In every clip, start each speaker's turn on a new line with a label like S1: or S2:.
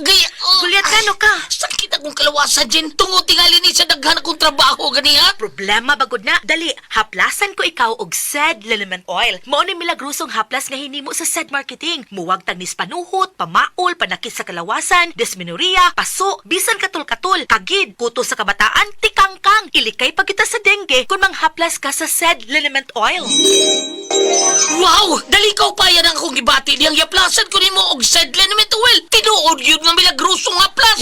S1: Gaya,
S2: Gulyat ka.
S1: sakit akong kalawasan, Jen. Tungod tingali ni sa daghan akong trabaho, gani ha?
S2: Problema bagod na. Dali, haplasan ko ikaw og SED Liniment Oil. Mao ni milagrosong haplas nga hinimo sa SED marketing. Muwag tagnis panuhot, pamaol, panakit sa kalawasan, dysmenorrhea, paso, bisan katul-katul, kagid, kuto sa kabataan, tikangkang. Ilikay pa kita sa dengue kung manghaplas ka sa SED Liniment Oil.
S1: Wow! Dali ka pa yan ang akong gibati diyang yaplasan ko nimo og SED Liniment Oil. Tinuod yun nga milagrosong haplas.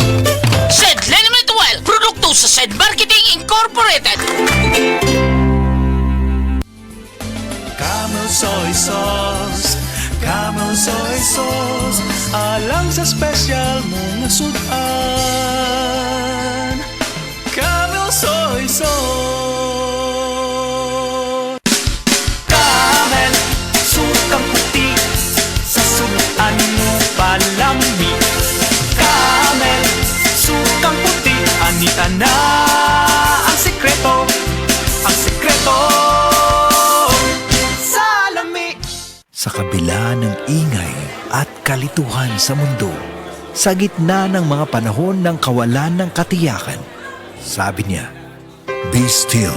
S1: SED Liniment Oil, produkto sa SED Marketing Incorporated.
S3: Camel soy sauce, Camel soy sauce, alang sa special mong sudan. Camel soy sauce. Camel, sukang puti, sa sudan mo palami. Camel, sukang puti, anita na ang sekreto, ang sekreto.
S4: Sa kabila ng ingay at kalituhan sa mundo, sa gitna ng mga panahon ng kawalan ng katiyakan, sabi niya, "Be still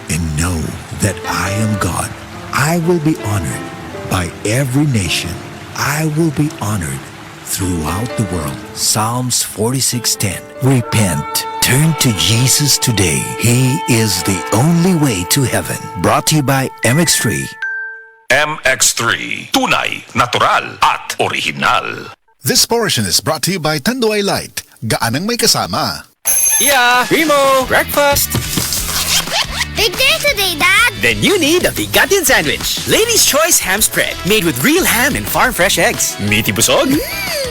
S4: and know that I am God. I will be honored by every nation. I will be honored throughout the world." Psalms 46:10. Repent. Turn to Jesus today. He is the only way to heaven. Brought to you by MX3.
S5: MX3. Tunay, natural, at original.
S6: This portion is brought to you by Tanduay Light. Gaanang may kasama.
S7: Yeah, Remo, breakfast.
S8: Big day today, Dad!
S7: Then you need a Bigatin sandwich. Lady's Choice Ham Spread, made with real ham and farm-fresh eggs. Meaty busog?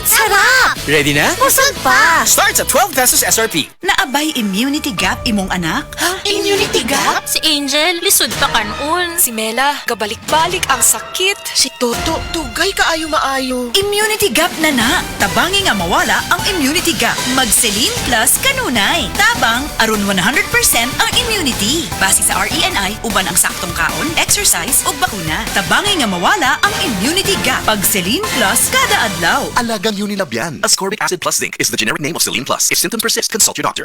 S8: Sarap!
S7: Ready na?
S8: Busog pa!
S7: Starts at 12 pesos SRP.
S9: Naabay immunity gap imong anak?
S8: Immunity gap?
S10: Si Angel, lisod pa kanon.
S11: Si Mela, gabalik-balik ang sakit.
S9: Si Toto, tugay kaayo maayo. Immunity gap na na. Tabangi nga mawala ang immunity gap. Magselin Plus kanunay. Tabang aron 100% ang immunity. Base sa RENI, uban ang saktong kaon, exercise o bakuna. Tabangi nga mawala ang immunity gap. Pagselin Plus kada adlaw.
S12: Alagang Unilab yan. Ascorbic Acid Plus Zinc is the generic name of Celine Plus. If symptoms persist, consult your doctor.